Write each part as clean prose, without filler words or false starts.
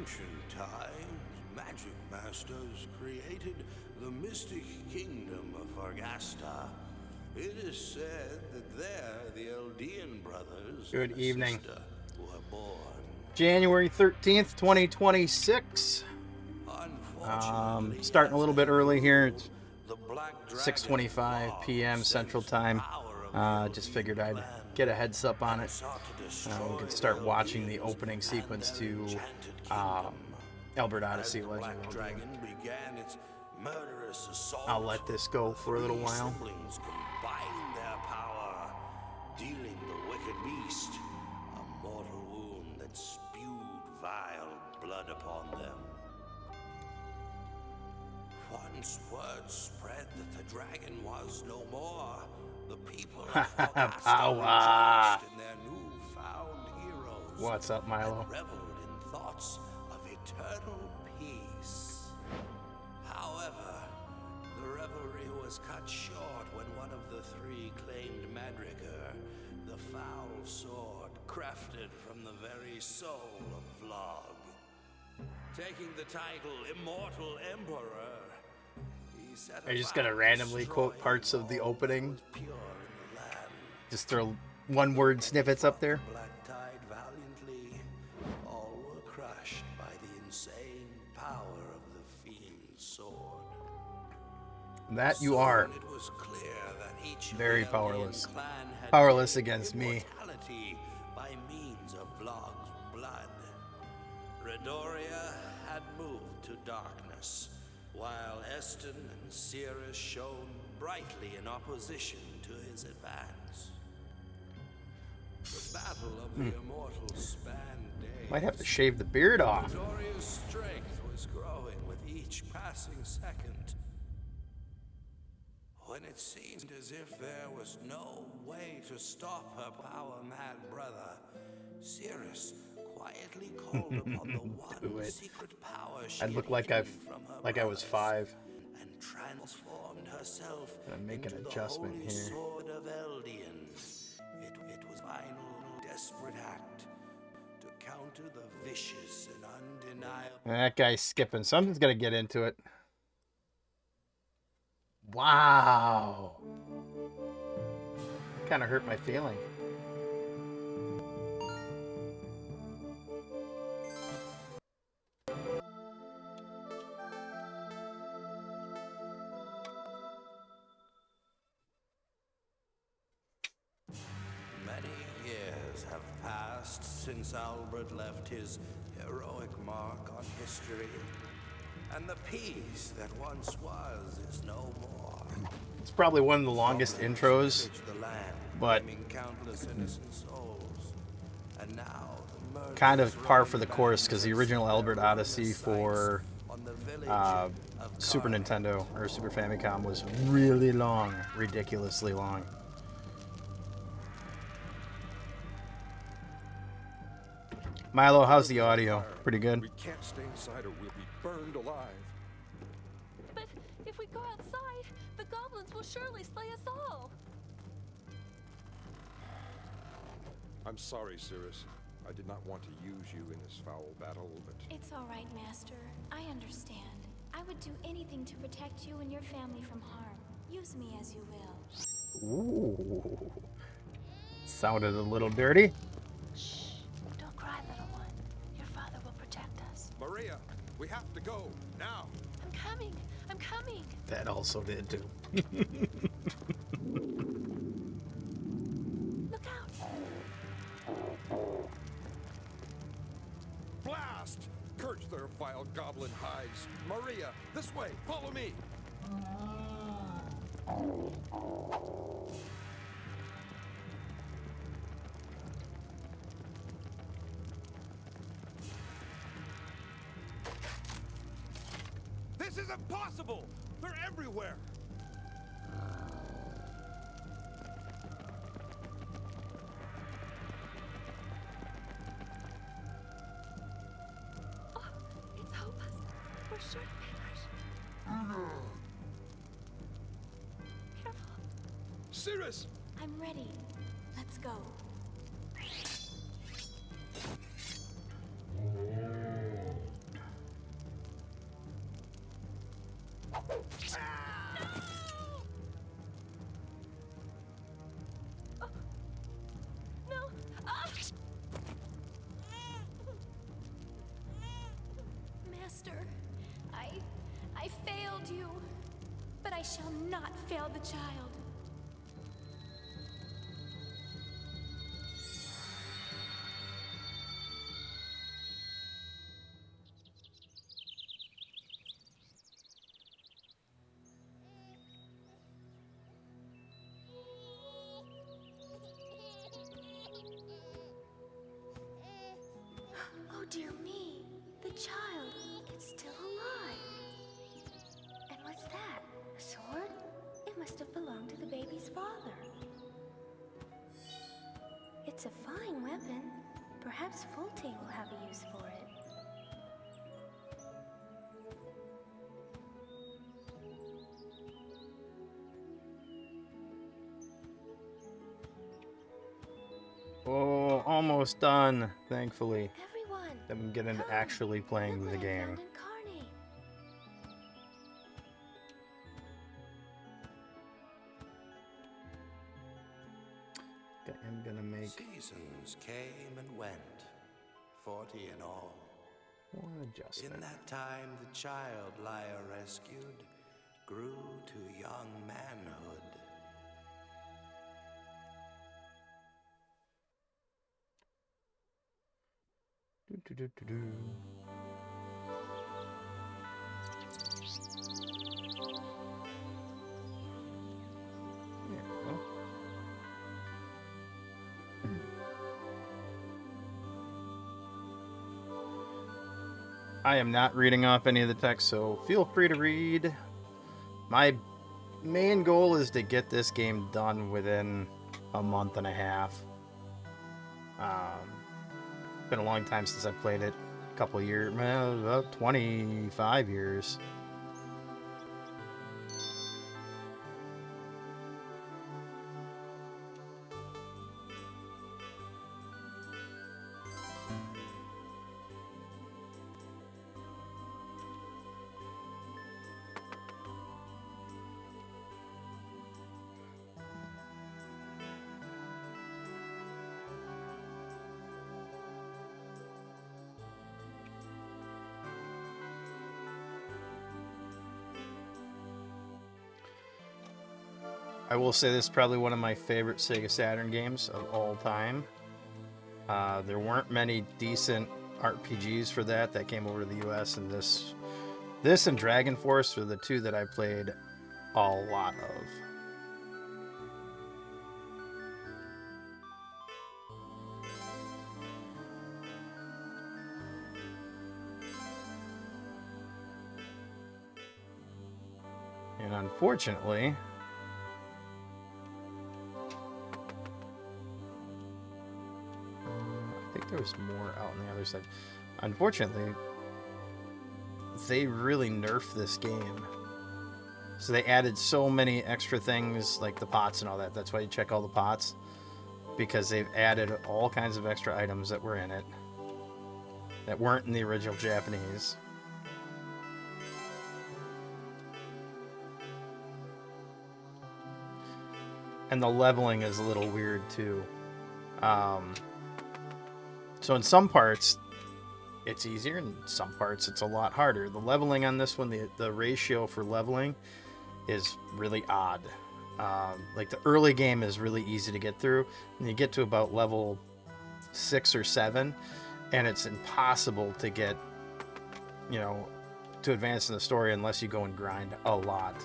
ancient times, magic masters created the mystic kingdom of Argasta. It is said that there the Eldian brothers Good and evening. sister were born. January 13th, 2026. Starting a little bit early here. It's 6:25 p.m. Central Time. Just figured I'd get a heads up on it. We can start watching the opening sequence to Albert Odyssey Legend. I'll let this go for a little while. Combined their power, dealing the wicked beast a mortal wound that spewed vile blood upon them. Once word spread that the dragon was no more, the people of Argasta rejoiced in their newfound heroes. What's up, Milo? And reveled in thoughts of eternal peace. However, the revelry was cut short when one of the three claimed Madrigal, the foul sword crafted from the very soul of Vlog. Taking the title Immortal Emperor, he set Are you just gonna randomly quote parts of the opening? Just throw one-word snippets up there? Black Tide valiantly, all were crushed by the insane power of the fiend's sword. That you are. It was clear that each Very Eldian powerless. clan had Powerless gained against me. immortality by means of Vlog's blood. Redoria had moved to darkness, while Eston and Cirrus shone brightly in opposition to his advance. The battle of the immortals spanned days. Might have to shave the beard off. Redoria's strength was growing with each passing second. When it seemed as if there was no way to stop her power-mad brother, Cirrus quietly called upon the one secret power she I'd look had like hidden I've from her like I was brothers, 5. and transformed herself Gonna make an into adjustment the holy here. sword of Eldian. It was a final desperate act to counter the vicious and undeniable. That guy's skipping. Something's gonna get into it. Wow. Kind of hurt my feeling. Many years have passed since Albert left his heroic mark on history, and the peace that once was is no more. It's probably one of the longest intros, The land, but claiming countless innocent souls, and now the murderers kind of par for the roam course because the original back Albert Odyssey sights for on the village of Super Carl. Nintendo or Super Famicom was really long, ridiculously long. Milo, how's the audio? Pretty good. We can't stay inside or we'll be burned alive. But if we go outside, the goblins will surely slay us all. I'm sorry, Cirrus. I did not want to use you in this foul battle, but It's all right, Master. I understand. I would do anything to protect you and your family from harm. Use me as you will. Ooh. Sounded a little dirty. Shh. Don't cry, little one. Your father will protect us. Maria, we have to go now. I'm coming. I'm coming. That also did too. Look out. Blast! Purge their vile goblin hides. Maria, this way. Follow me. This is impossible! They're everywhere! Oh, it's hopeless. We're sure to perish. Careful. Cirrus! I'm ready. Let's go. Master, I failed you, but I shall not fail the child. Oh dear me, the child, it's still alive. And what's that? A sword? It must have belonged to the baby's father. It's a fine weapon. Perhaps Fulte will have a use for it. Oh, almost done, thankfully. Everyone, Then we get into come. actually playing Look the what I game. found in Carney. Okay, I'm gonna make Seasons came and went, 40 in all. one In adjustment. that time, the child Lyra rescued grew to young manhood. Do. There we go. I am not reading off any of the text, so feel free to read. My main goal is to get this game done within a month and a half. It's been a long time since I played it. A couple of years, about 25 years. I will say this is probably one of my favorite Sega Saturn games of all time. There weren't many decent RPGs for that came over to the US, and this and Dragon Force were the two that I played a lot of. And unfortunately, I think there was more out on the other side. Unfortunately, they really nerfed this game. So they added so many extra things like the pots and all that. That's why you check all the pots, because they've added all kinds of extra items that were in it that weren't in the original Japanese. And the leveling is a little weird too. So in some parts, it's easier, and in some parts, it's a lot harder. The leveling on this one, the ratio for leveling is really odd. Like the early game is really easy to get through, and you get to about level 6 or 7, and it's impossible to get, to advance in the story unless you go and grind a lot.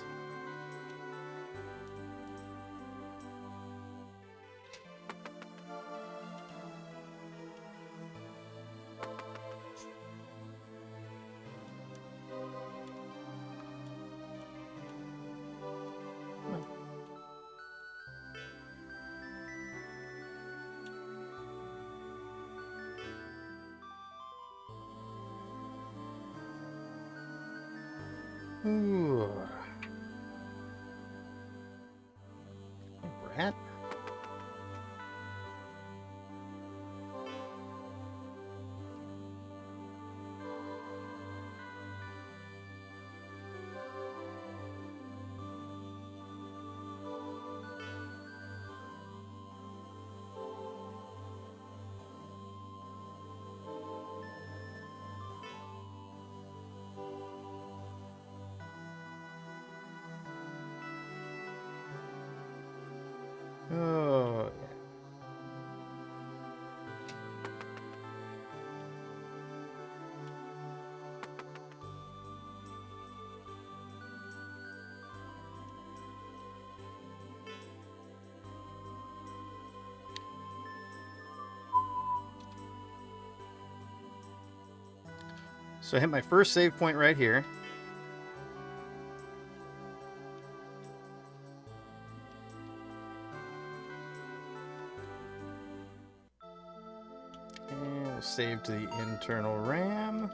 Ooh. Brat? So I hit my first save point right here. And we'll save to the internal RAM.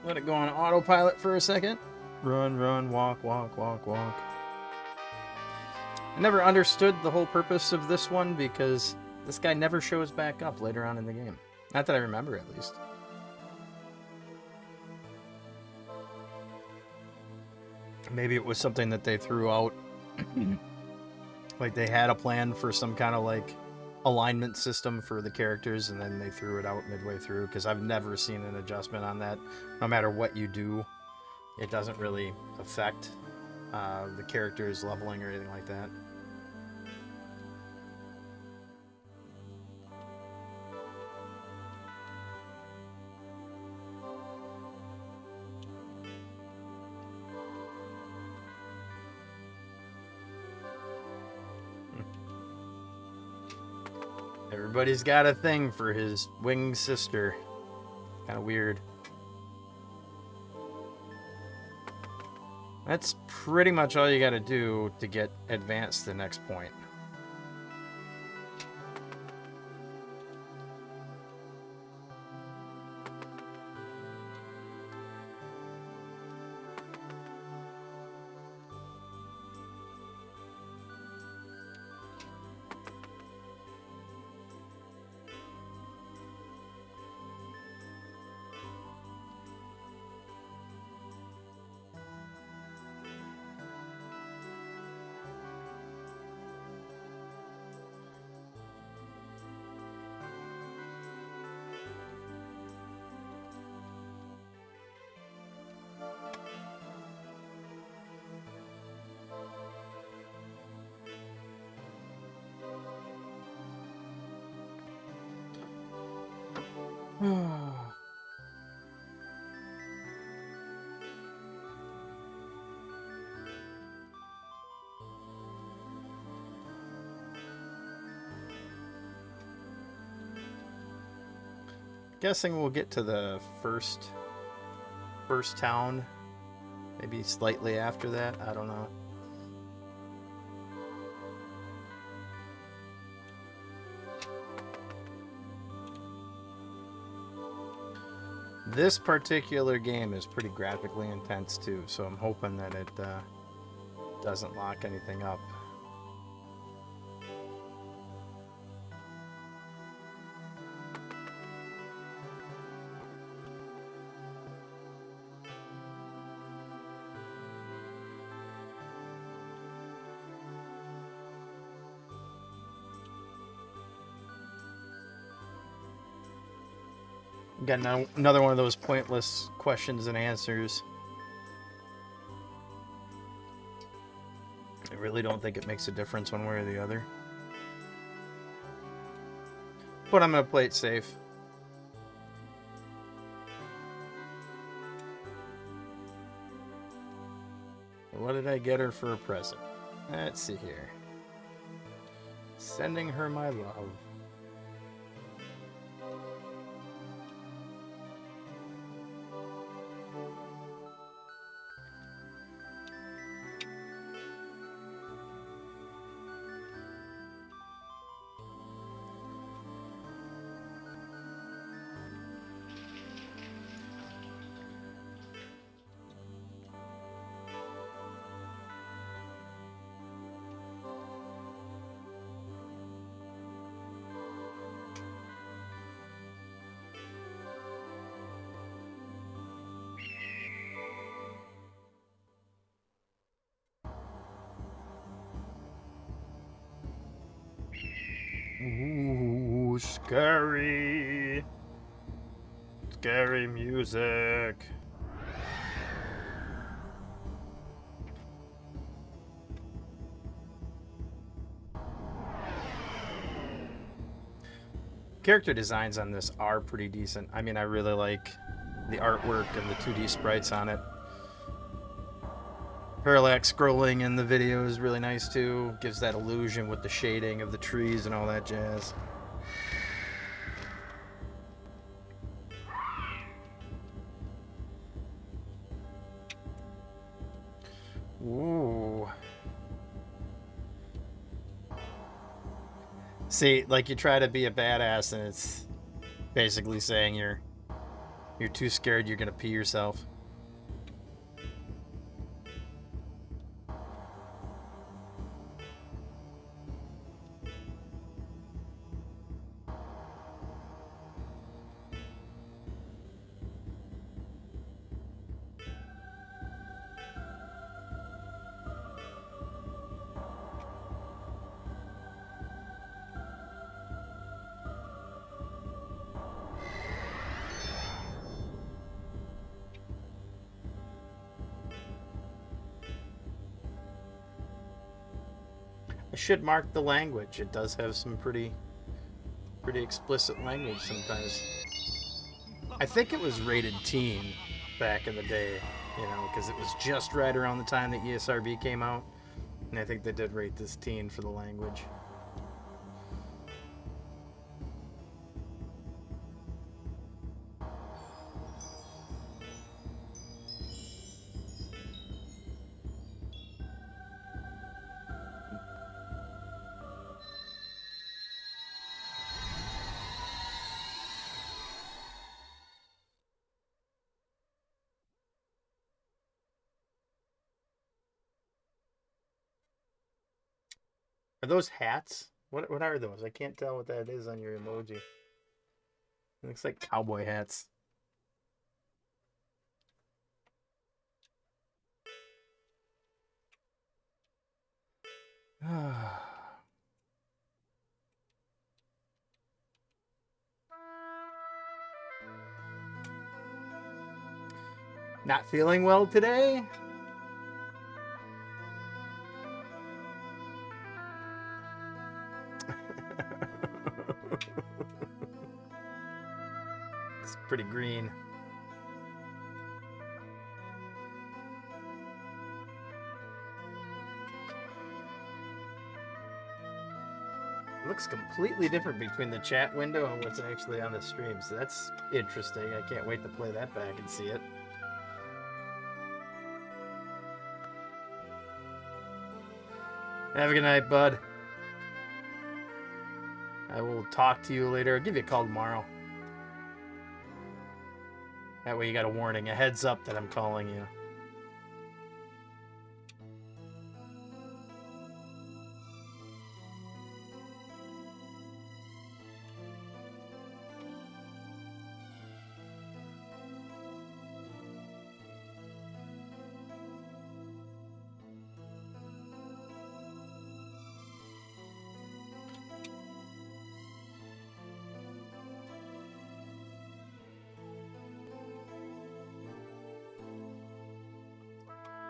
Let it go on autopilot for a second. Run, run, walk, walk, walk, walk. I never understood the whole purpose of this one because this guy never shows back up later on in the game. Not that I remember, at least. Maybe it was something that they threw out. Like they had a plan for some kind of like alignment system for the characters and then they threw it out midway through, because I've never seen an adjustment on that. No matter what you do, it doesn't really affect the character's leveling or anything like that. Everybody's got a thing for his winged sister. Kind of weird. That's pretty much all you got to do to get advanced to the next point. Guessing we'll get to the first town, maybe slightly after that. I don't know. This particular game is pretty graphically intense too, so I'm hoping that it doesn't lock anything up. Got another one of those pointless questions and answers. I really don't think it makes a difference one way or the other. But I'm going to play it safe. What did I get her for a present? Let's see here. Sending her my love. Scary. Scary music. Character designs on this are pretty decent. I mean, I really like the artwork and the 2D sprites on it. Parallax scrolling in the video is really nice too. Gives that illusion with the shading of the trees and all that jazz. Ooh. See, like you try to be a badass and it's basically saying you're too scared you're gonna pee yourself. I should mark the language. It does have some pretty explicit language sometimes. I think it was rated teen back in the day, you know, because it was just right around the time that ESRB came out, and I think they did rate this teen for the language. Are those hats? What are those? I can't tell what that is on your emoji. It looks like cowboy hats. Not feeling well today? It's pretty green. It looks completely different between the chat window and what's actually on the stream, so that's interesting. I can't wait to play that back and see it. Have a good night, bud. I will talk to you later. I'll give you a call tomorrow. That way you got a warning, a heads up that I'm calling you.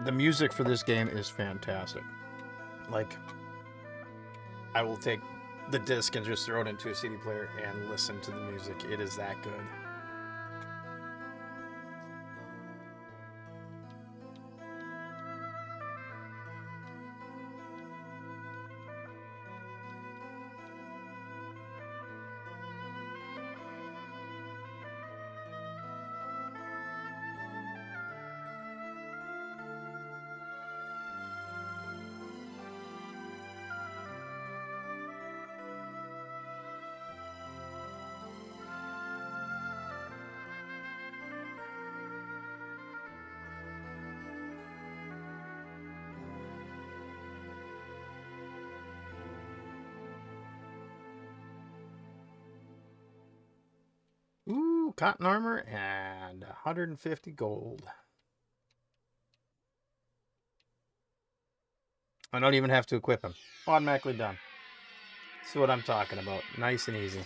The music for this game is fantastic. Like, I will take the disc and just throw it into a CD player and listen to the music. It is that good. Ooh, cotton armor and 150 gold. I don't even have to equip him. Automatically done. That's what I'm talking about. Nice and easy.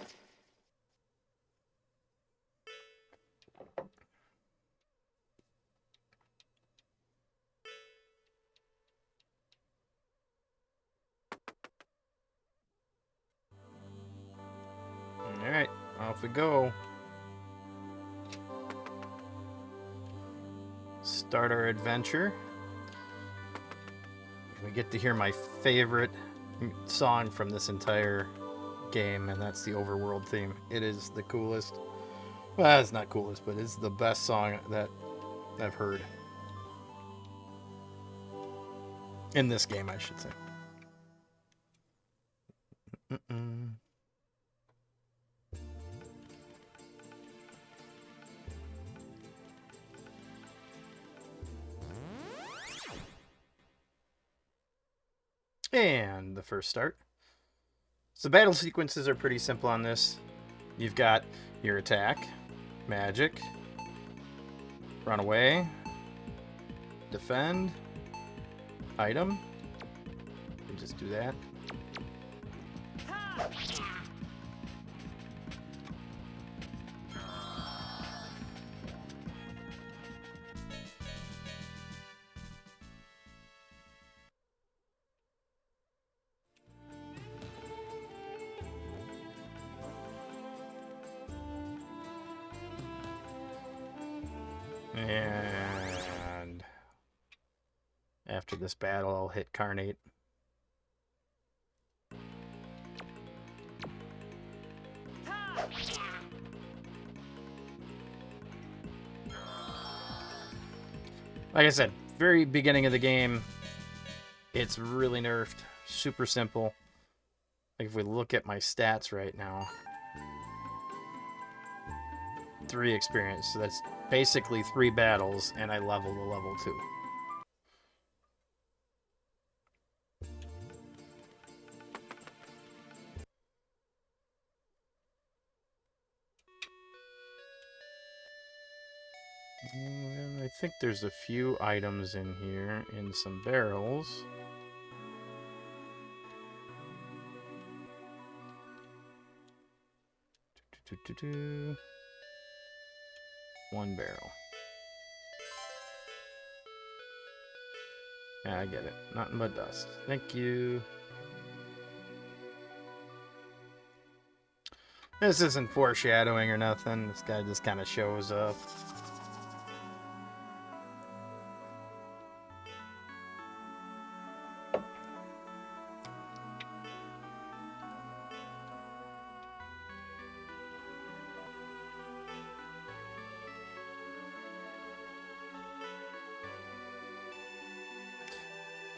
off we go. Start our adventure. We get to hear my favorite song from this entire game, and that's the overworld theme. It is the coolest. Well, it's not coolest, but it's the best song that I've heard. In this game, I should say. And the first start. So battle sequences are pretty simple on this. You've got your attack, magic, run away, defend, item. You just do that. And after this battle, I'll hit Carnate. Like I said, very beginning of the game, it's really nerfed, super simple. Like if we look at my stats right now, 3 experience, so that's basically 3 battles, and I level to level 2. I think there's a few items in here in some barrels. One barrel. Yeah, I get it. Nothing but dust. Thank you. This isn't foreshadowing or nothing. This guy just kind of shows up.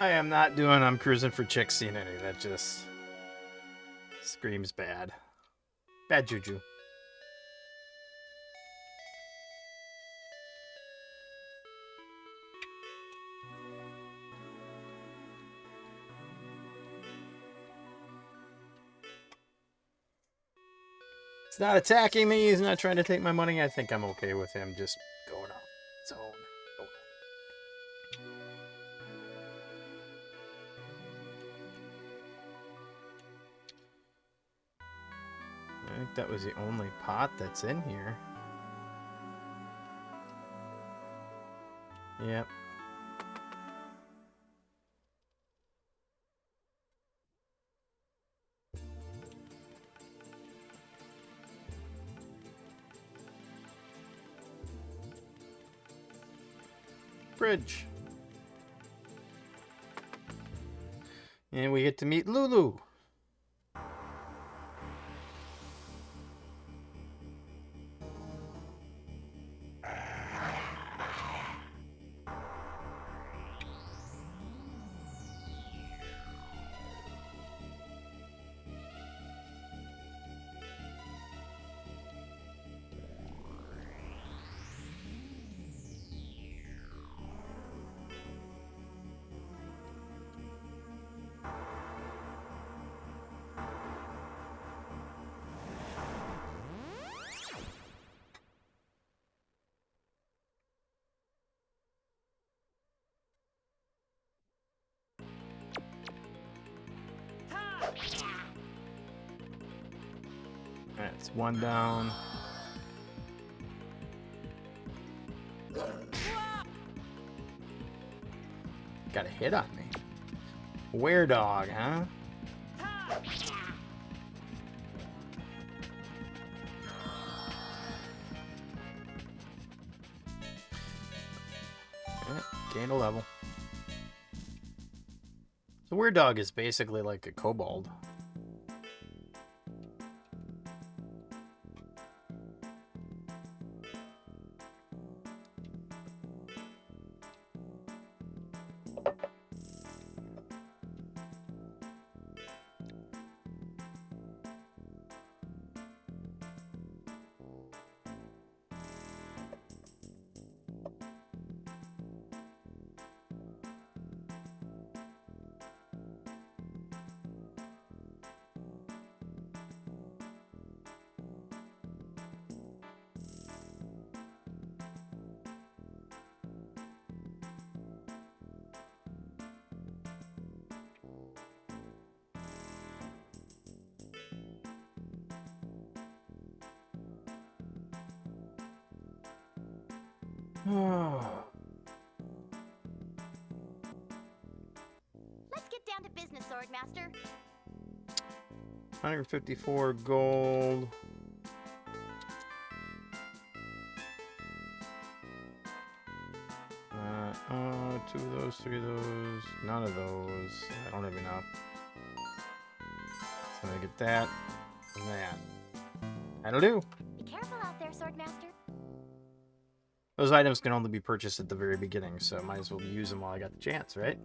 I am not doing I'm cruising for chick scenery. That just screams bad. Bad juju. He's not attacking me. He's not trying to take my money. I think I'm okay with him just going off his own. I think that was the only pot that's in here. Yep. Bridge. And we get to meet Lulu. That's one down. Got a hit on me. Were-dog, huh? Gain a level. The Weird Dog is basically like a kobold. Let's get down to business, Swordmaster. 154 gold. Two of those, three of those, none of those. I don't have enough. So I'm gonna get that and that. That'll do. Be careful out there, Swordmaster. Those items can only be purchased at the very beginning, so I might as well use them while I got the chance, right?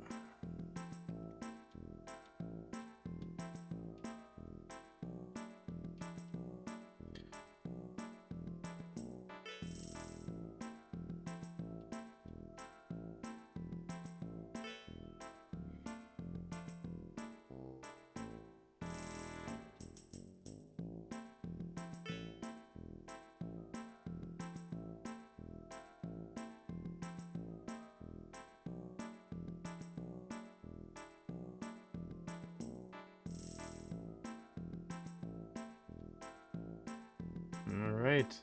Alright.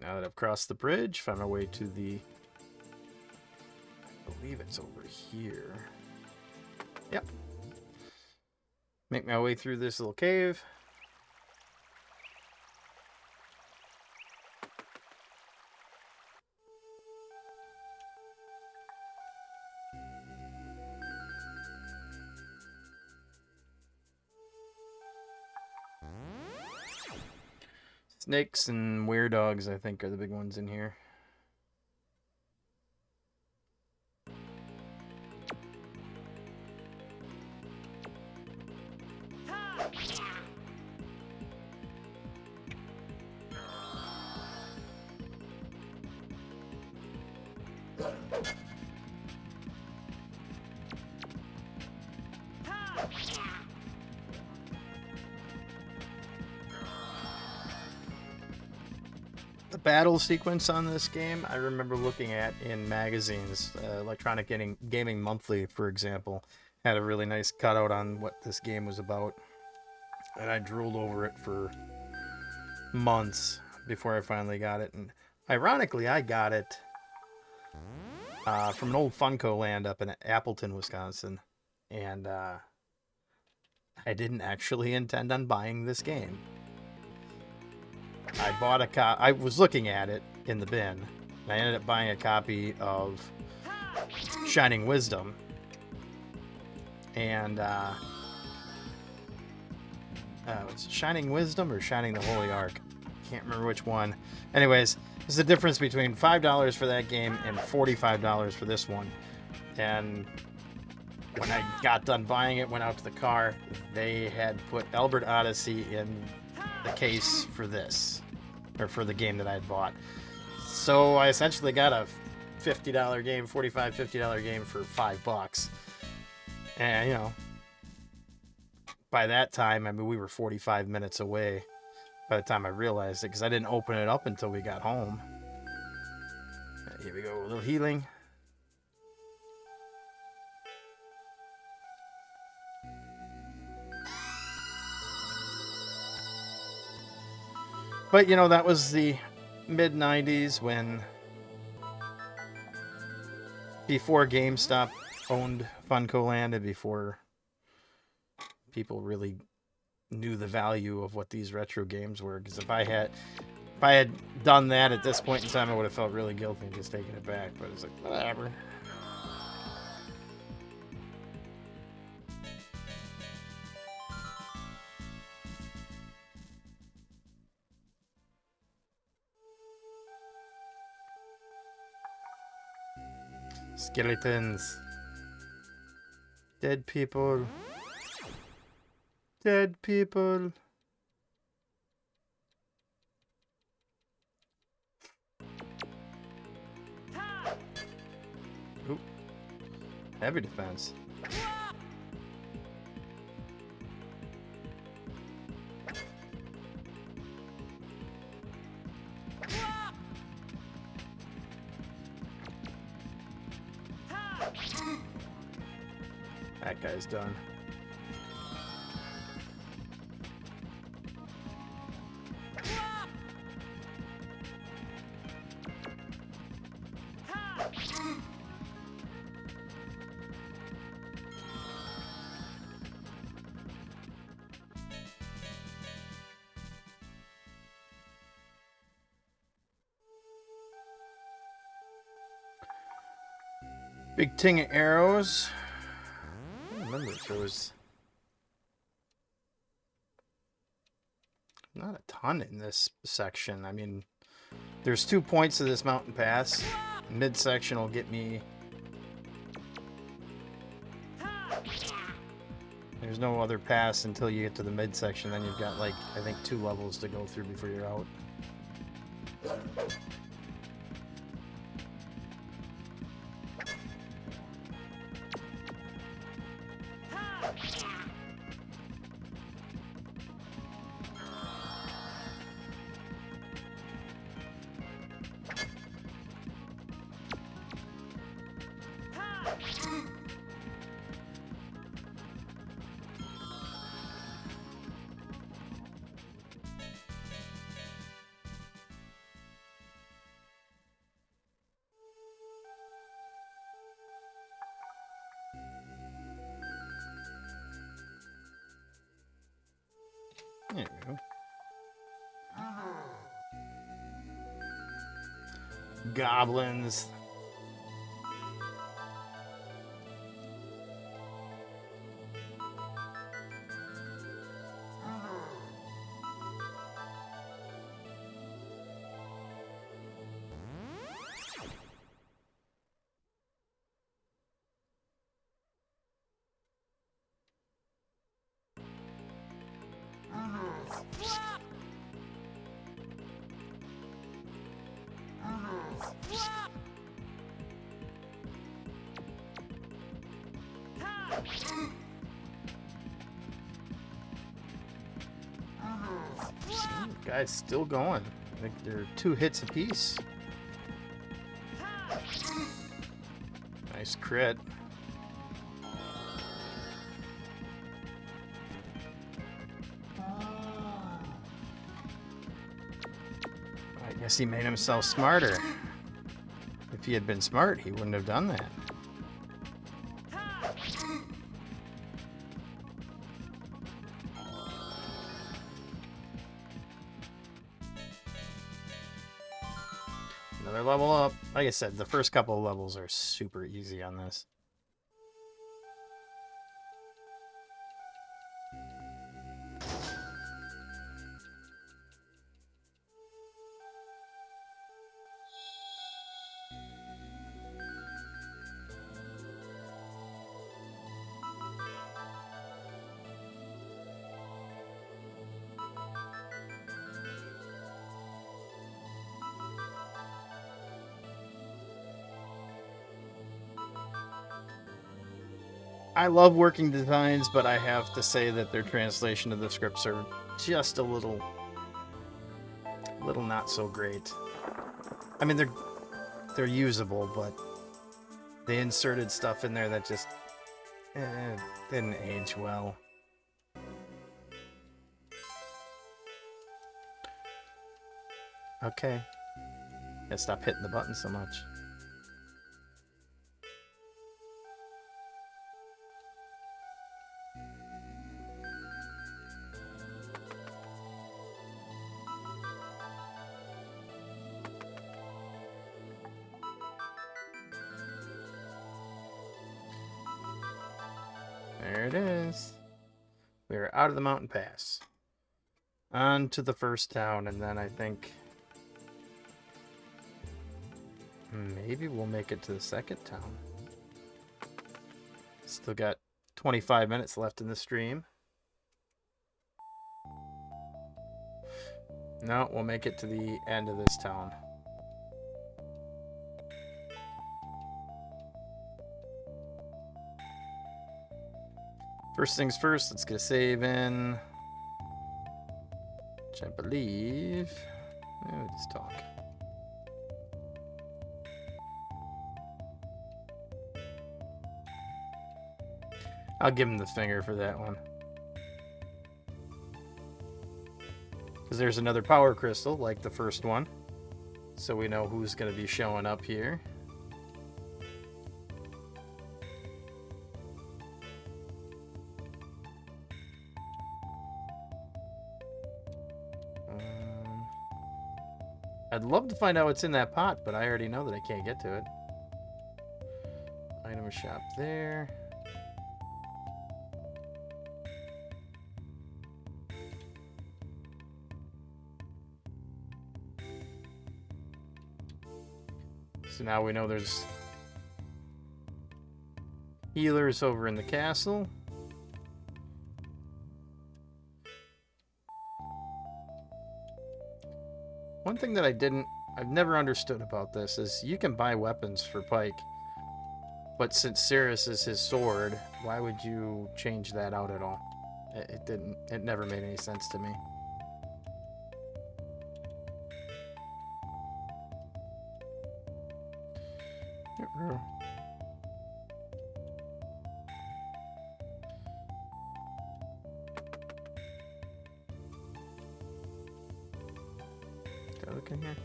Now that I've crossed the bridge, find my way to the... I believe it's over here. Yep. Make my way through this little cave. Snakes and weirdogs, I think, are the big ones in here. The battle sequence on this game, I remember looking at in magazines. Electronic Gaming Monthly, for example, had a really nice cutout on what this game was about. And I drooled over it for months before I finally got it. And ironically, I got it from an old Funko land up in Appleton, Wisconsin. And I didn't actually intend on buying this game. I bought I was looking at it in the bin, and I ended up buying a copy of Shining Wisdom. And, it's Shining Wisdom or Shining the Holy Ark? Can't remember which one. Anyways, there's a difference between $5 for that game and $45 for this one. And when I got done buying it, went out to the car, they had put Albert Odyssey in the case for this, or for the game that I had bought. So I essentially got a $50 game, $50 game for $5. And, you know, by that time, I mean, we were 45 minutes away by the time I realized it, because I didn't open it up until we got home. Here we go, a little healing. But, you know, that was the mid-90s when, before GameStop owned Funko Land and before people really knew the value of what these retro games were. Because if I had, If I had done that at this point in time, I would have felt really guilty just taking it back, but it's like, whatever. Skeletons. Dead people. Dead people. Oop. Heavy defense. That guy's done. Big ting of arrows. I don't remember if there was not a ton in this section. I mean, there's 2 points of this mountain pass. Midsection will get me. There's no other pass until you get to the midsection. Then you've got, like, I think 2 levels to go through before you're out. There we go. Goblins. Guy's still going. I think they're 2 hits apiece. Nice crit. I guess he made himself smarter. If he had been smart, he wouldn't have done that. Another level up. Like I said, the first couple of levels are super easy on this. I love working designs, but I have to say that their translation of the scripts are just a little not so great. I mean, they're usable, but they inserted stuff in there that just didn't age well. Okay. Gotta stop hitting the button so much. There it is. We are out of the mountain pass. On to the first town, and then I think maybe we'll make it to the second town. Still got 25 minutes left in the stream. No, we'll make it to the end of this town. First things first, let's get a save in. Which I believe... We'll just talk. I'll give him the finger for that one. Because there's another power crystal, like the first one. So we know who's going to be showing up here. I'd love to find out what's in that pot, but I already know that I can't get to it. Item shop there. So now we know there's healers over in the castle. One thing that I've never understood about this is you can buy weapons for Pike, but since Cirrus is his sword, why would you change that out at all? It never made any sense to me. Did I look in here?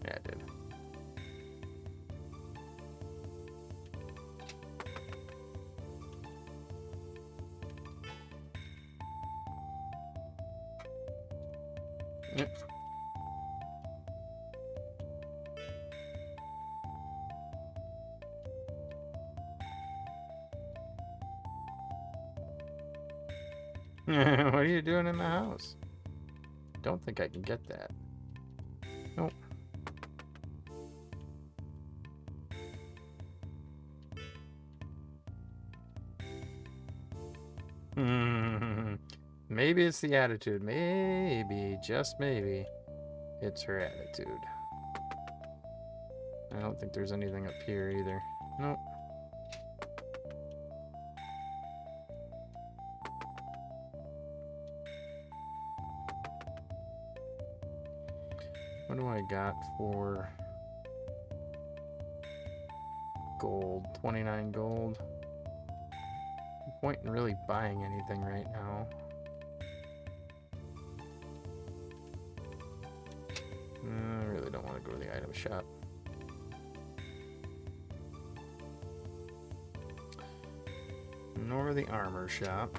Yeah, I did. Yep. What are you doing in the house? Don't think I can get that. Nope. Maybe it's the attitude. Maybe, just maybe, it's her attitude. I don't think there's anything up here either. Nope. What do I got for gold? 29 gold. No point in really buying anything right now. I really don't want to go to the item shop. Nor the armor shop.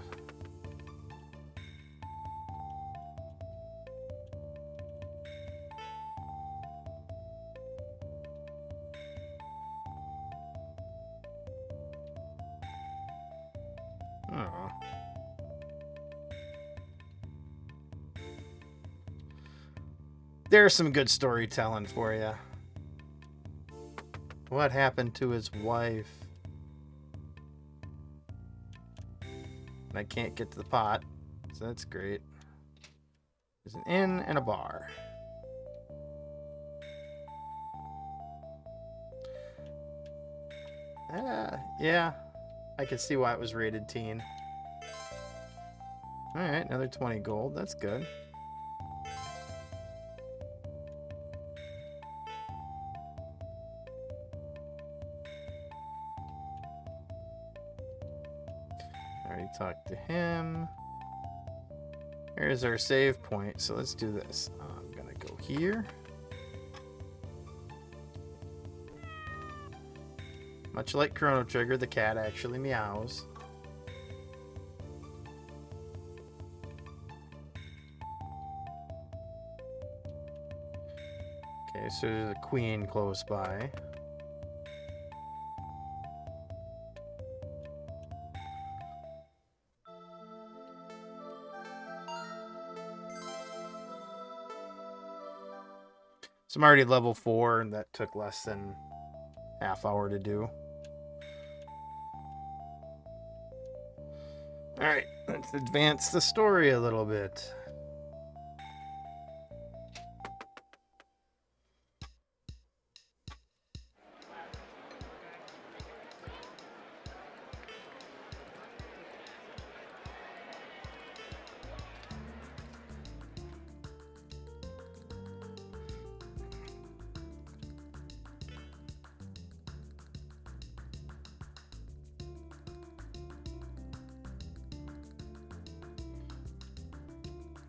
Oh. There's some good storytelling for you. What happened to his wife? And I can't get to the pot, so that's great. There's an inn and a bar. Yeah, I can see why it was rated teen. Alright, another 20 gold, that's good. Already talked to him. Here's our save point, so let's do this. I'm gonna go here. Much like Chrono Trigger, the cat actually meows. Okay, so there's a queen close by. So I'm already level 4, and that took less than half hour to do. Alright, let's advance the story a little bit.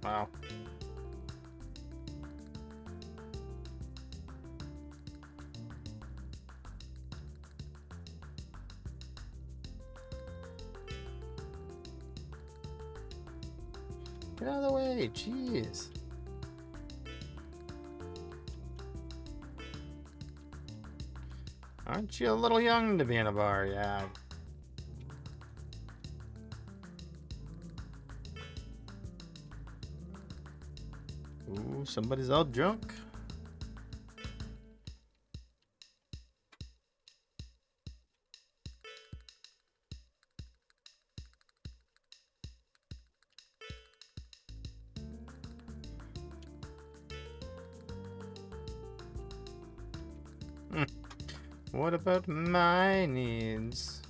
Wow. Get out of the way, jeez. Aren't you a little young to be in a bar? Yeah. Ooh, somebody's all drunk. What about my needs?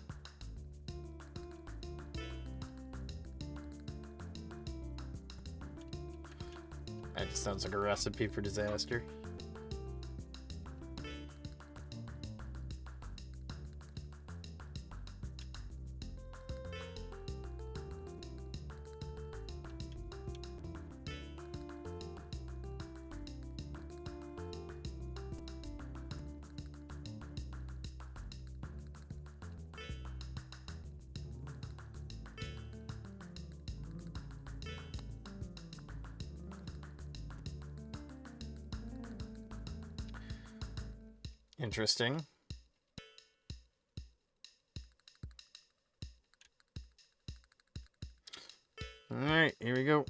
That just sounds like a recipe for disaster. Interesting. All right, here we go.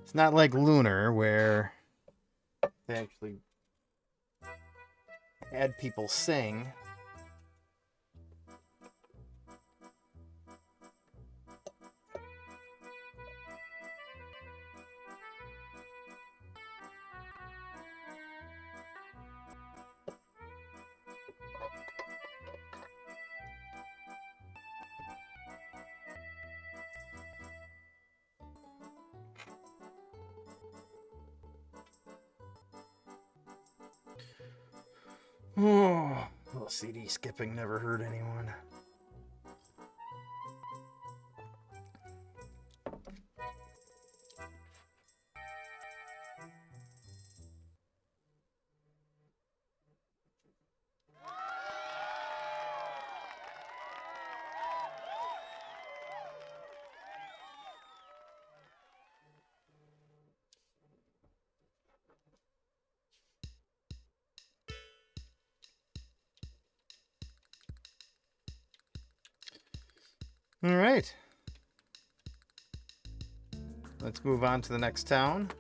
It's not like Lunar, where they actually had people sing. Oh, little CD skipping never hurt anyone. All right. Let's move on to the next town.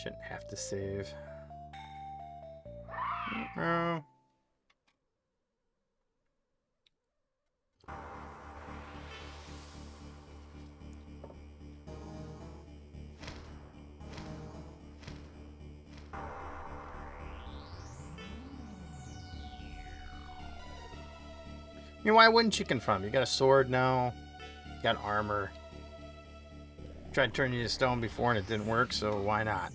Shouldn't have to save. Oh. Why wouldn't you confront him? You got a sword now. You got armor. Tried turning you to stone before and it didn't work, so why not?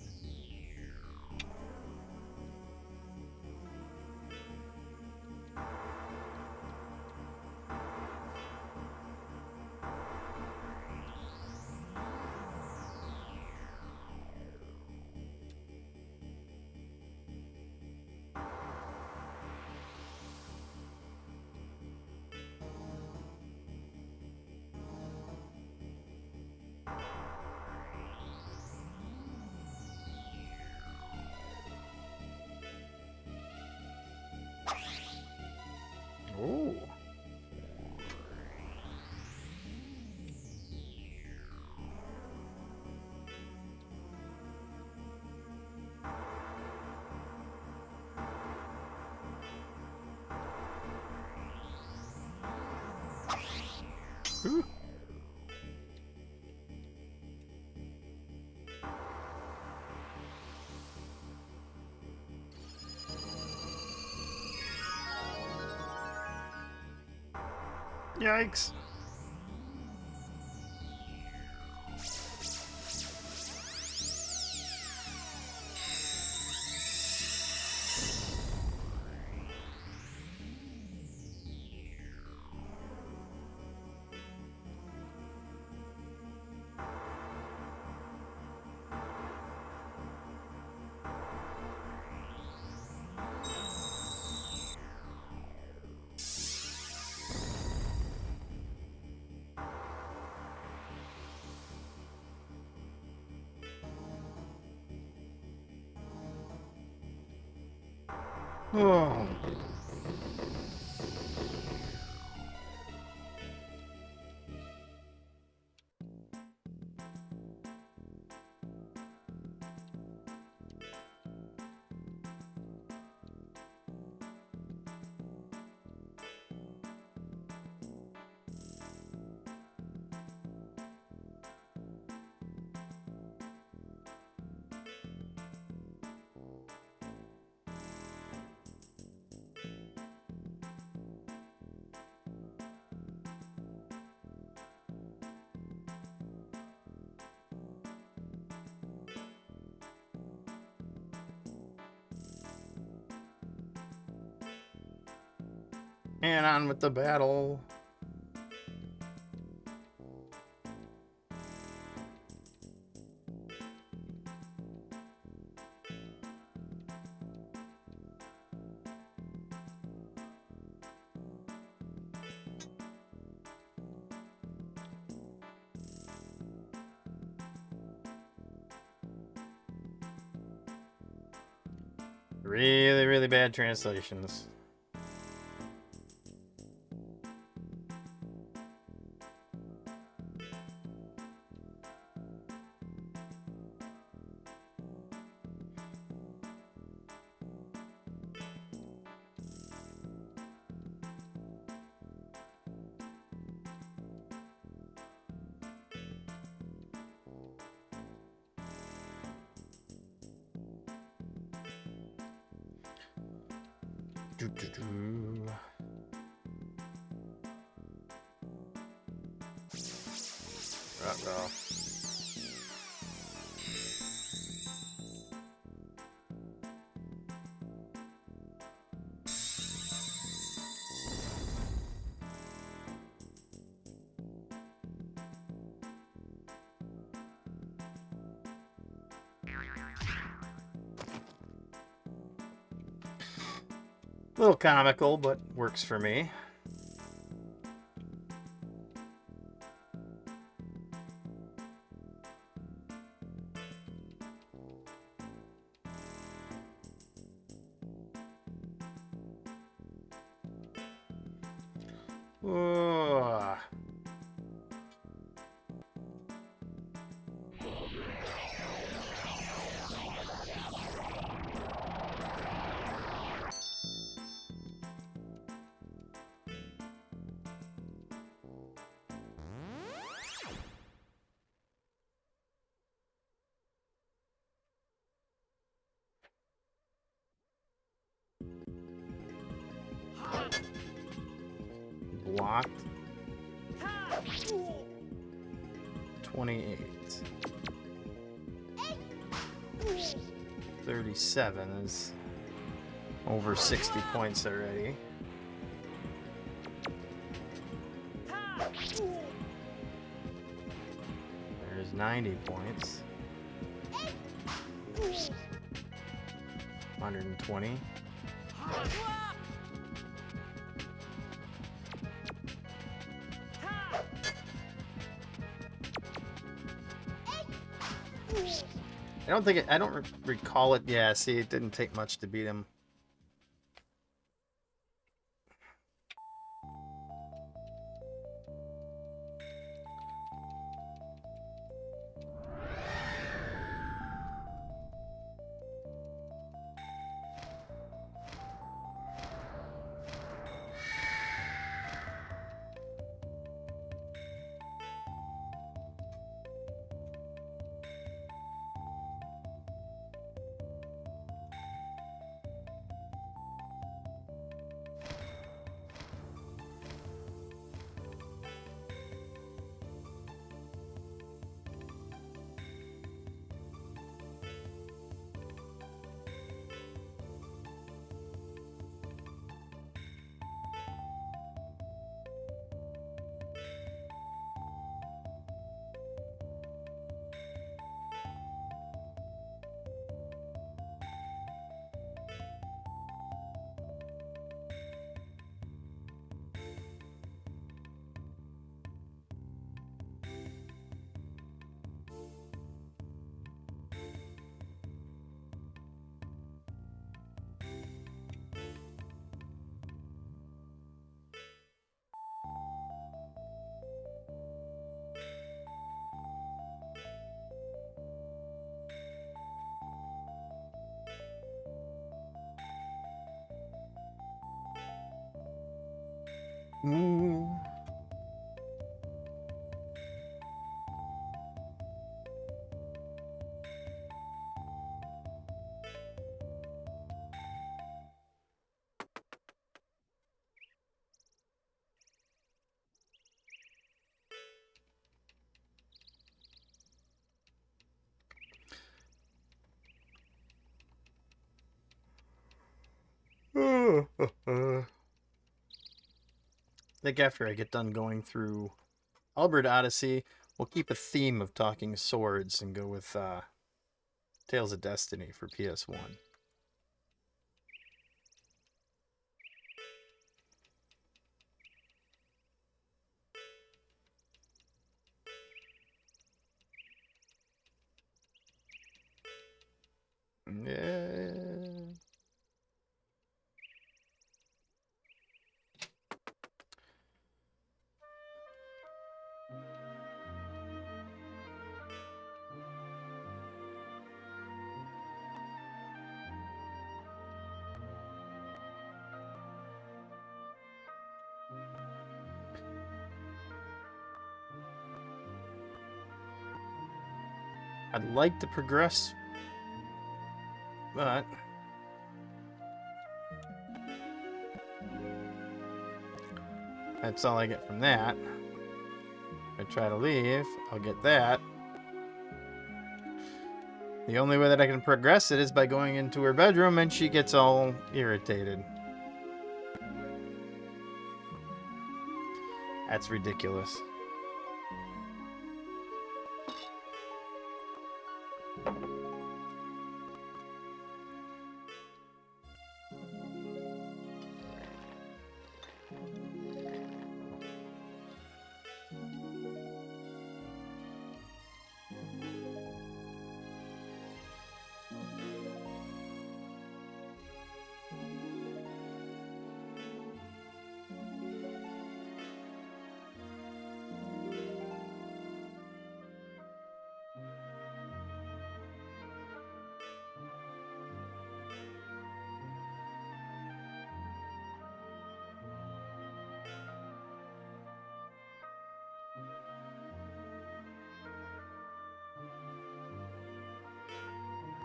Yikes. Oh. And on with the battle. Really, really bad translations. Uh-oh. A little comical, but works for me. Ugh. Blocked. 28. 37 is over 60 points already. There's 90 points. 120. I don't recall it. Yeah, see, it didn't take much to beat him. Ooh. I think after I get done going through Albert Odyssey, we'll keep a theme of talking swords and go with Tales of Destiny for PS1. Yeah. I'd like to progress, but that's all I get from that. If I try to leave, I'll get that. The only way that I can progress it is by going into her bedroom, and she gets all irritated. That's ridiculous.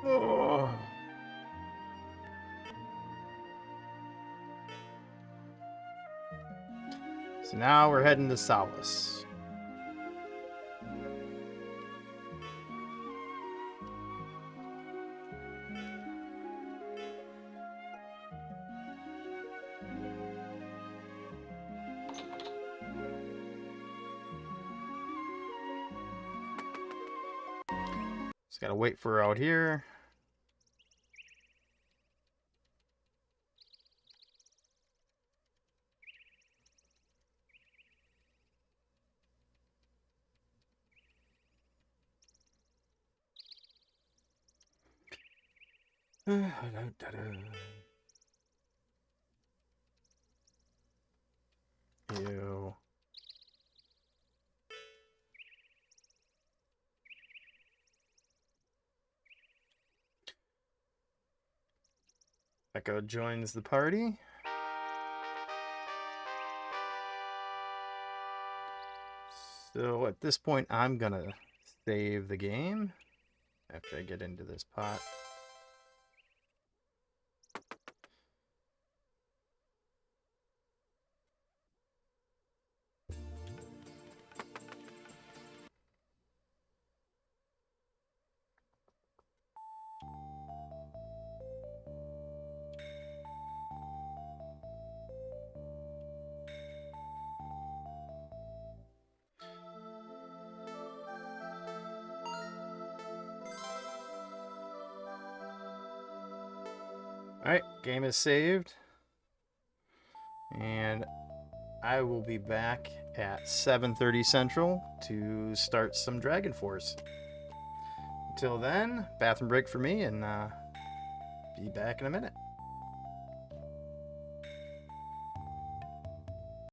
Oh. So now we're heading to Solace. Just gotta wait for her out here. Ew. Echo joins the party. So at this point, I'm gonna save the game after I get into this pot. Alright, game is saved. And I will be back at 7:30 Central to start some Dragon Force. Until then, bathroom break for me, and be back in a minute.